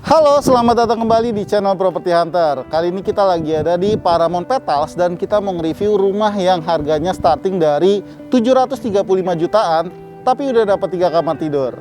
Halo, selamat datang kembali di channel Property Hunter. Kali ini kita lagi ada di Paramount Petals dan kita mau nge-review rumah yang harganya starting dari 735 jutaan, tapi udah dapat 3 kamar tidur.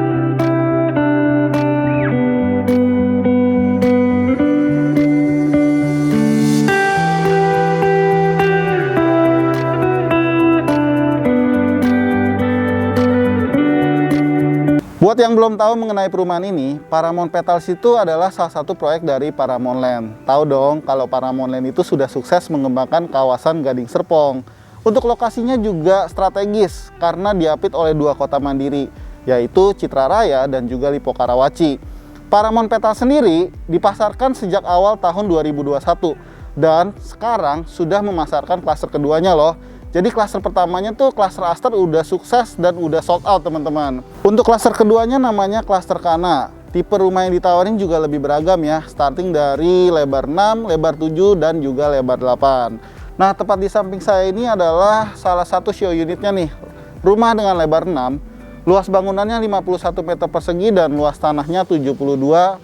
Buat yang belum tahu mengenai perumahan ini, Paramount Petals itu adalah salah satu proyek dari Paramount Land. Tahu dong kalau Paramount Land itu sudah sukses mengembangkan kawasan Gading Serpong. Untuk lokasinya juga strategis karena diapit oleh 2 kota mandiri, yaitu Citra Raya dan juga Lipo Karawaci. Paramount Petals sendiri dipasarkan sejak awal tahun 2021 dan sekarang sudah memasarkan klaster keduanya loh. Jadi klaster pertamanya tuh klaster Aster udah sukses dan udah sold out teman-teman. Untuk klaster keduanya namanya klaster Kana. Tipe rumah yang ditawarin juga lebih beragam ya, starting dari lebar 6, lebar 7, dan juga lebar 8. Nah, tepat di samping saya ini adalah salah satu show unitnya nih. Rumah dengan lebar 6, luas bangunannya 51 meter persegi dan luas tanahnya 72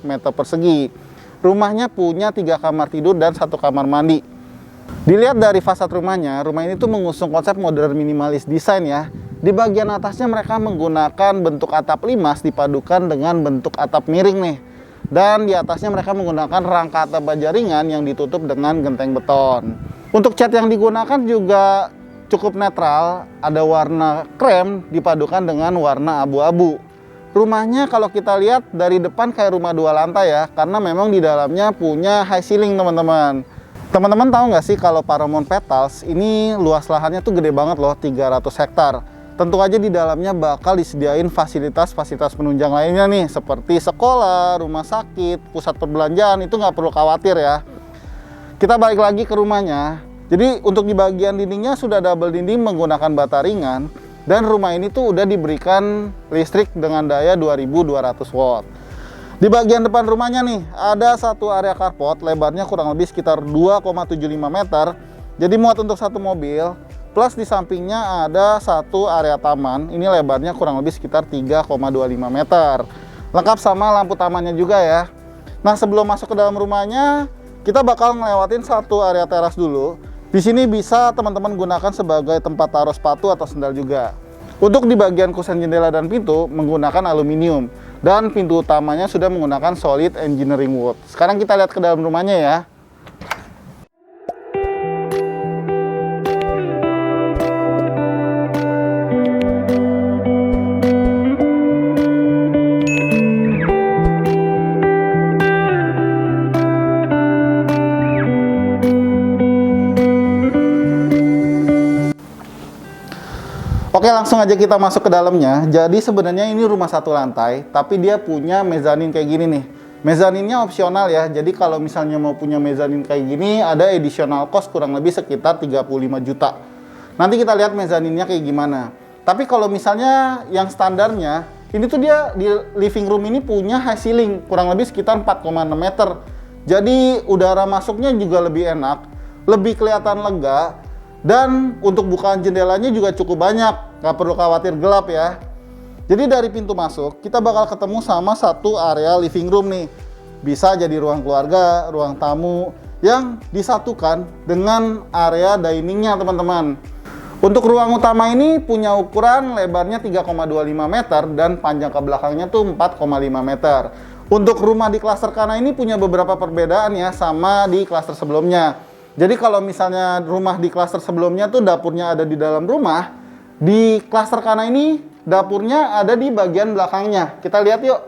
meter persegi. Rumahnya punya 3 kamar tidur dan 1 kamar mandi. Dilihat dari fasad rumah ini tuh mengusung konsep modern minimalis desain ya. Di bagian atasnya mereka menggunakan bentuk atap limas dipadukan dengan bentuk atap miring nih. Dan di atasnya mereka menggunakan rangka atap baja ringan yang ditutup dengan genteng beton. Untuk cat yang digunakan juga cukup netral, ada warna krem dipadukan dengan warna abu-abu. Rumahnya kalau kita lihat dari depan kayak rumah 2 lantai ya, karena memang di dalamnya punya high ceiling teman-teman. Teman-teman tahu nggak sih kalau Paramount Petals ini luas lahannya tuh gede banget loh, 300 hektar. Tentu aja di dalamnya bakal disediain fasilitas-fasilitas penunjang lainnya nih, seperti sekolah, rumah sakit, pusat perbelanjaan, itu nggak perlu khawatir ya. Kita balik lagi ke rumahnya. Jadi untuk di bagian dindingnya sudah double dinding menggunakan bata ringan, dan rumah ini tuh udah diberikan listrik dengan daya 2200 watt. Di bagian depan rumahnya nih, ada satu area carport, lebarnya kurang lebih sekitar 2,75 meter. Jadi muat untuk 1 mobil, plus di sampingnya ada satu area taman. Ini lebarnya kurang lebih sekitar 3,25 meter. Lengkap sama lampu tamannya juga ya. Nah, sebelum masuk ke dalam rumahnya, kita bakal ngelewatin satu area teras dulu. Di sini bisa teman-teman gunakan sebagai tempat taruh sepatu atau sendal juga. Untuk di bagian kusen jendela dan pintu menggunakan aluminium. Dan pintu utamanya sudah menggunakan solid engineering wood. Sekarang kita lihat ke dalam rumahnya ya. Oke, langsung aja kita masuk ke dalamnya. Jadi sebenarnya ini rumah 1 lantai, tapi dia punya mezanin kayak gini nih. Mezaninnya opsional ya. Jadi kalau misalnya mau punya mezanin kayak gini, ada additional cost kurang lebih sekitar 35 juta. Nanti kita lihat mezaninnya kayak gimana. Tapi kalau misalnya yang standarnya, ini tuh dia di living room ini punya high ceiling, kurang lebih sekitar 4,6 meter. Jadi udara masuknya juga lebih enak, lebih kelihatan lega. Dan untuk bukaan jendelanya juga cukup banyak, nggak perlu khawatir gelap ya. Jadi dari pintu masuk, kita bakal ketemu sama satu area living room nih. Bisa jadi ruang keluarga, ruang tamu, yang disatukan dengan area diningnya teman-teman. Untuk ruang utama ini punya ukuran lebarnya 3,25 meter dan panjang ke belakangnya tuh 4,5 meter. Untuk rumah di klaster Kana ini punya beberapa perbedaan ya sama di klaster sebelumnya. Jadi kalau misalnya rumah di klaster sebelumnya tuh dapurnya ada di dalam rumah, di klaster Kana ini dapurnya ada di bagian belakangnya. Kita lihat yuk.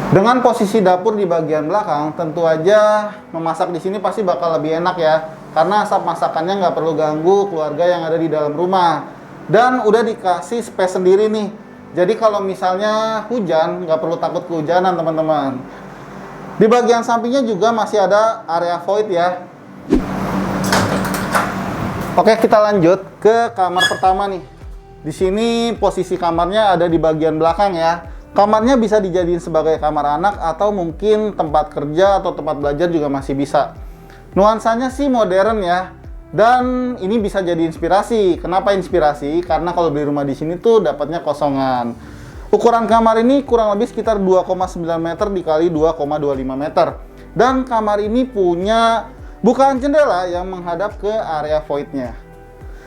Dengan posisi dapur di bagian belakang, tentu aja memasak di sini pasti bakal lebih enak ya. Karena asap masakannya nggak perlu ganggu keluarga yang ada di dalam rumah. Dan udah dikasih space sendiri nih. Jadi kalau misalnya hujan, nggak perlu takut kehujanan teman-teman. Di bagian sampingnya juga masih ada area void ya. Oke, kita lanjut ke kamar pertama nih. Di sini posisi kamarnya ada di bagian belakang ya. Kamarnya bisa dijadiin sebagai kamar anak atau mungkin tempat kerja atau tempat belajar juga masih bisa. Nuansanya sih modern ya. Dan ini bisa jadi inspirasi. Kenapa inspirasi? Karena kalau beli rumah di sini tuh dapatnya kosongan. Ukuran kamar ini kurang lebih sekitar 2,9 meter dikali 2,25 meter. Dan kamar ini punya bukaan jendela yang menghadap ke area void-nya.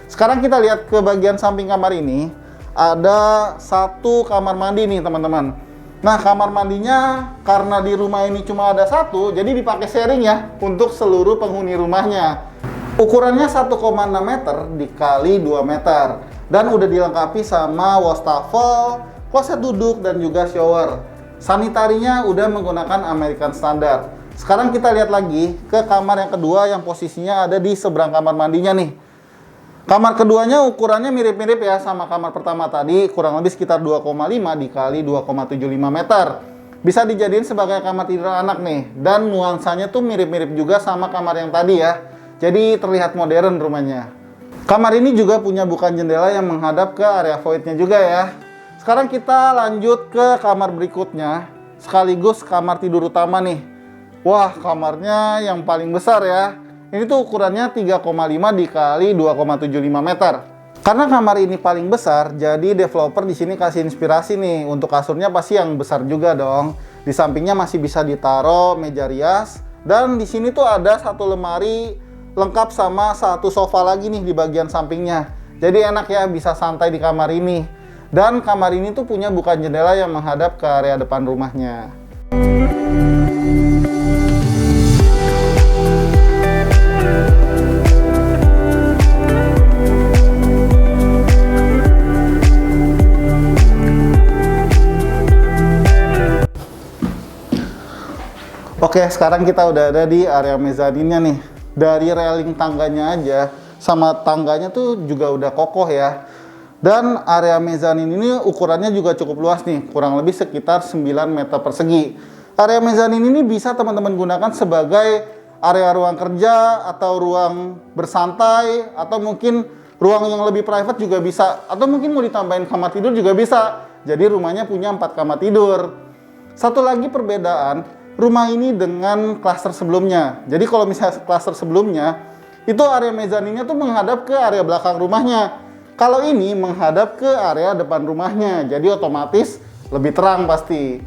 Sekarang kita lihat ke bagian samping kamar ini. Ada satu kamar mandi nih teman-teman. Nah, kamar mandinya karena di rumah ini cuma ada satu, jadi dipakai sharing ya untuk seluruh penghuni rumahnya. Ukurannya 1,6 meter dikali 2 meter. Dan udah dilengkapi sama wastafel, kloset duduk, dan juga shower. Sanitarinya udah menggunakan American Standard. Sekarang kita lihat lagi ke kamar yang kedua yang posisinya ada di seberang kamar mandinya nih. Kamar keduanya ukurannya mirip-mirip ya sama kamar pertama tadi, kurang lebih sekitar 2,5 dikali 2,75 meter. Bisa dijadiin sebagai kamar tidur anak nih, dan nuansanya tuh mirip-mirip juga sama kamar yang tadi ya. Jadi terlihat modern rumahnya. Kamar ini juga punya bukaan jendela yang menghadap ke area void-nya juga ya. Sekarang kita lanjut ke kamar berikutnya, sekaligus kamar tidur utama nih. Wah, kamarnya yang paling besar ya. Ini tuh ukurannya 3,5 dikali 2,75 meter. Karena kamar ini paling besar, jadi developer di sini kasih inspirasi nih. Untuk kasurnya pasti yang besar juga dong. Di sampingnya masih bisa ditaruh meja rias. Dan di sini tuh ada satu lemari lengkap sama satu sofa lagi nih di bagian sampingnya. Jadi enak ya, bisa santai di kamar ini. Dan kamar ini tuh punya bukaan jendela yang menghadap ke area depan rumahnya. Oke, sekarang kita udah ada di area mezaninnya nih. Dari railing tangganya aja, sama tangganya tuh juga udah kokoh ya. Dan area mezanin ini ukurannya juga cukup luas nih, kurang lebih sekitar 9 meter persegi. Area mezanin ini bisa teman-teman gunakan sebagai area ruang kerja, atau ruang bersantai, atau mungkin ruang yang lebih private juga bisa. Atau mungkin mau ditambahin kamar tidur juga bisa. Jadi rumahnya punya 4 kamar tidur. Satu lagi perbedaan, rumah ini dengan klaster sebelumnya. Jadi kalau misalnya klaster sebelumnya, itu area mezaninnya tuh menghadap ke area belakang rumahnya. Kalau ini menghadap ke area depan rumahnya, jadi otomatis lebih terang pasti.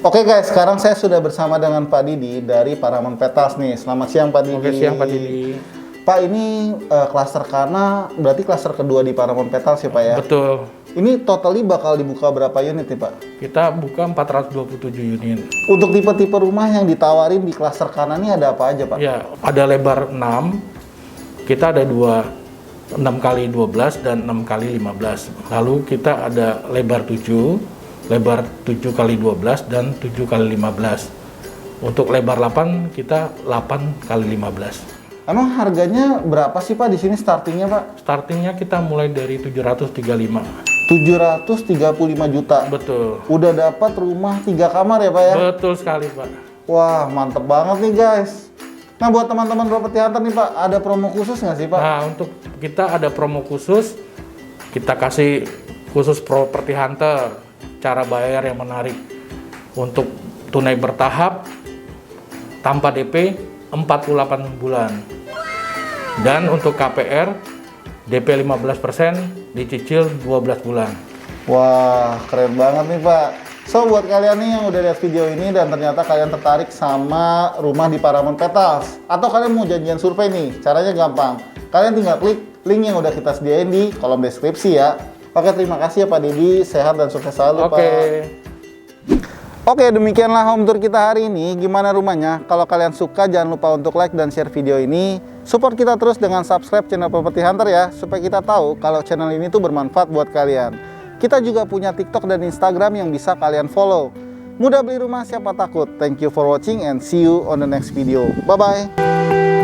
Oke guys, sekarang saya sudah bersama dengan Pak Didi dari Paramount Petals nih. Selamat siang Pak Didi. Oke, siang Pak Didi. Pak, ini klaster Kana, berarti klaster kedua di Paramount Petals ya Pak ya? Betul. Ini totally bakal dibuka berapa unit nih Pak? Kita buka 427 unit. Untuk tipe-tipe rumah yang ditawarin di klaster Kana ini ada apa aja Pak? Ya, ada lebar 6, kita ada 6 kali 12 dan 6 kali 15. Lalu kita ada lebar 7, lebar 7 kali 12 dan 7 kali 15. Untuk lebar 8 kita 8 kali 15. Emang harganya berapa sih Pak di sini startingnya Pak? Startingnya kita mulai dari 735. 735 juta. Betul. Udah dapat rumah 3 kamar ya Pak ya? Betul sekali Pak. Wah, mantep banget nih guys. Nah, buat teman-teman Property Hunter nih Pak, ada promo khusus nggak sih Pak? Nah, untuk kita ada promo khusus. Kita kasih khusus Property Hunter. Cara bayar yang menarik. Untuk tunai bertahap, tanpa DP, 48 bulan. Dan untuk KPR, DP 15%, dicicil 12 bulan. Wah, keren banget nih Pak. So, buat kalian nih yang udah lihat video ini dan ternyata kalian tertarik sama rumah di Paramount Petals, atau kalian mau janjian survei nih, caranya gampang. Kalian tinggal klik link yang udah kita sediain di kolom deskripsi ya. Oke, terima kasih ya Pak Didi. Sehat dan sukses selalu Pak. Oke, demikianlah home tour kita hari ini. Gimana rumahnya? Kalau kalian suka, jangan lupa untuk like dan share video ini. Support kita terus dengan subscribe channel Property Hunter ya, supaya kita tahu kalau channel ini tuh bermanfaat buat kalian. Kita juga punya TikTok dan Instagram yang bisa kalian follow. Mudah beli rumah, siapa takut. Thank you for watching and see you on the next video. Bye-bye.